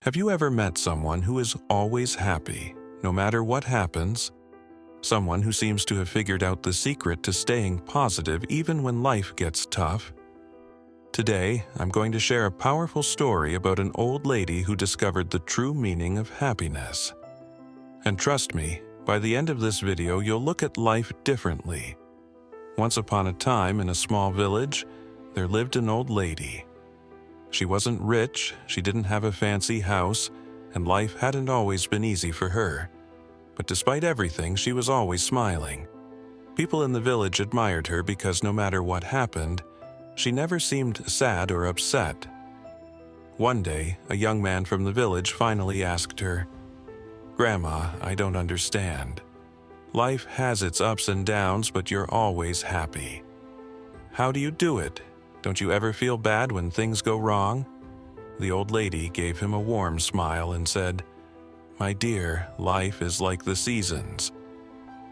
Have you ever met someone who is always happy, no matter what happens? Someone who seems to have figured out the secret to staying positive even when life gets tough? Today, I'm going to share a powerful story about an old lady who discovered the true meaning of happiness. And trust me, by the end of this video, you'll look at life differently. Once upon a time, in a small village, there lived an old lady. She wasn't rich, she didn't have a fancy house, and life hadn't always been easy for her. But despite everything, she was always smiling. People in the village admired her because no matter what happened, she never seemed sad or upset. One day, a young man from the village finally asked her, "Grandma, I don't understand. Life has its ups and downs, but you're always happy. How do you do it? Don't you ever feel bad when things go wrong?" The old lady gave him a warm smile and said, "My dear, life is like the seasons.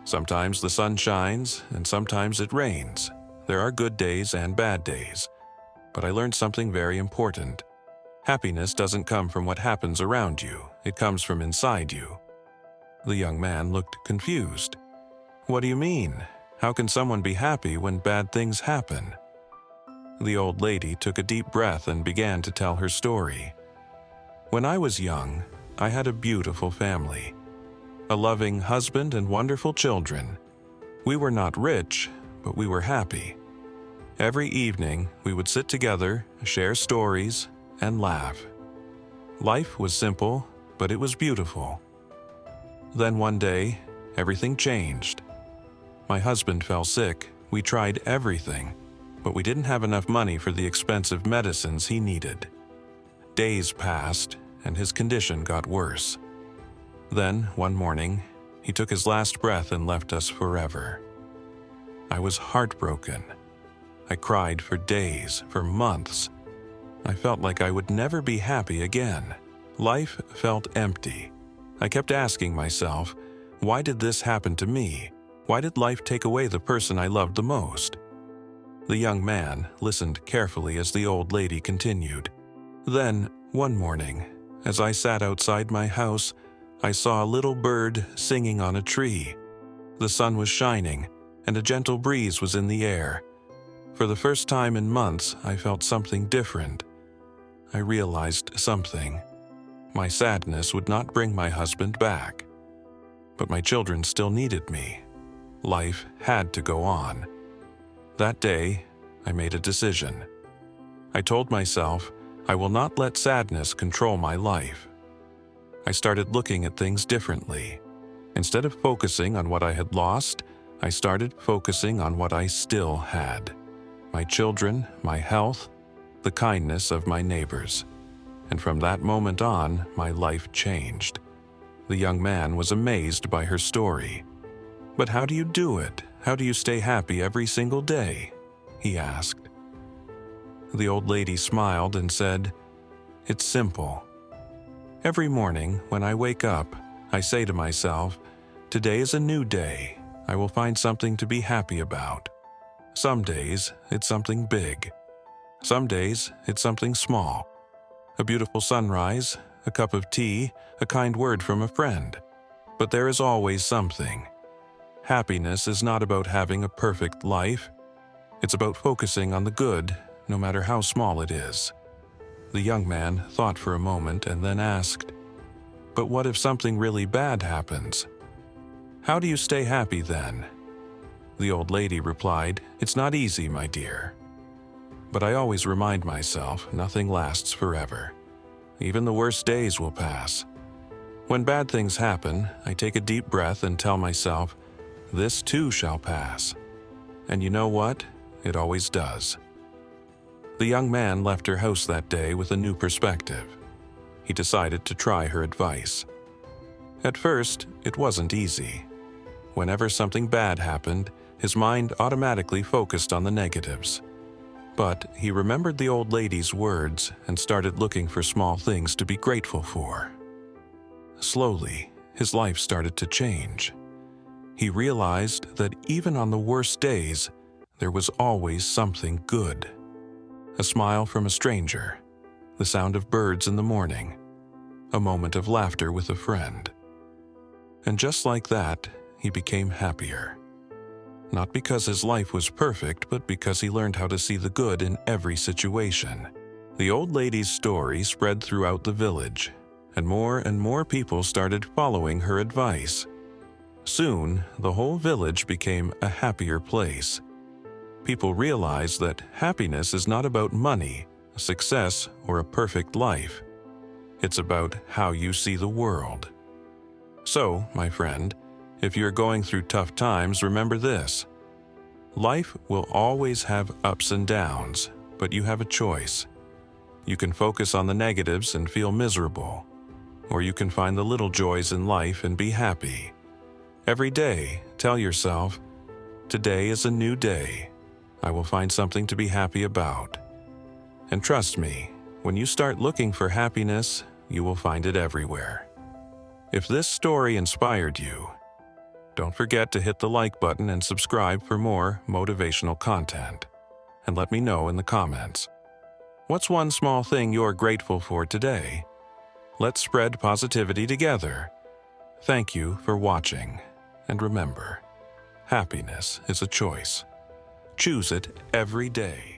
Sometimes the sun shines and sometimes it rains. There are good days and bad days. But I learned something very important. Happiness doesn't come from what happens around you. It comes from inside you." The young man looked confused. "What do you mean? How can someone be happy when bad things happen?" The old lady took a deep breath and began to tell her story. "When I was young, I had a beautiful family, a loving husband and wonderful children. We were not rich, but we were happy. Every evening, we would sit together, share stories, and laugh. Life was simple, but it was beautiful. Then one day, everything changed. My husband fell sick. We tried everything, but we didn't have enough money for the expensive medicines he needed. Days passed, and his condition got worse. Then, one morning, he took his last breath and left us forever. I was heartbroken. I cried for days, for months. I felt like I would never be happy again. Life felt empty. I kept asking myself, why did this happen to me? Why did life take away the person I loved the most? The young man listened carefully as the old lady continued. Then, one morning, as I sat outside my house, I saw a little bird singing on a tree. The sun was shining, and a gentle breeze was in the air. For the first time in months, I felt something different. I realized something. My sadness would not bring my husband back. But my children still needed me. Life had to go on. That day, I made a decision. I told myself, I will not let sadness control my life. I started looking at things differently. Instead of focusing on what I had lost, I started focusing on what I still had. My children, my health, the kindness of my neighbors. And from that moment on, my life changed. The young man was amazed by her story. "But how do you do it? How do you stay happy every single day?" he asked. The old lady smiled and said, "It's simple. Every morning when I wake up, I say to myself, today is a new day. I will find something to be happy about. Some days, it's something big. Some days, it's something small. A beautiful sunrise, a cup of tea, a kind word from a friend. But there is always something. Happiness is not about having a perfect life. It's about focusing on the good, no matter how small it is." The young man thought for a moment and then asked, "But what if something really bad happens? How do you stay happy then?" The old lady replied, "It's not easy, my dear. But I always remind myself nothing lasts forever. Even the worst days will pass. When bad things happen, I take a deep breath and tell myself, this too shall pass. And you know what? It always does." The young man left her house that day with a new perspective. He decided to try her advice. At first, it wasn't easy. Whenever something bad happened, his mind automatically focused on the negatives. But he remembered the old lady's words and started looking for small things to be grateful for. Slowly, his life started to change. He realized that even on the worst days, there was always something good. A smile from a stranger, the sound of birds in the morning, a moment of laughter with a friend. And just like that, he became happier. Not because his life was perfect, but because he learned how to see the good in every situation. The old lady's story spread throughout the village, and more people started following her advice. Soon, the whole village became a happier place. People realized that happiness is not about money, success, or a perfect life. It's about how you see the world. So, my friend, if you're going through tough times, remember this. Life will always have ups and downs, but you have a choice. You can focus on the negatives and feel miserable, or you can find the little joys in life and be happy. Every day, tell yourself, today is a new day. I will find something to be happy about. And trust me, when you start looking for happiness, you will find it everywhere. If this story inspired you, don't forget to hit the like button and subscribe for more motivational content. And let me know in the comments. What's one small thing you're grateful for today? Let's spread positivity together. Thank you for watching. And remember, happiness is a choice. Choose it every day.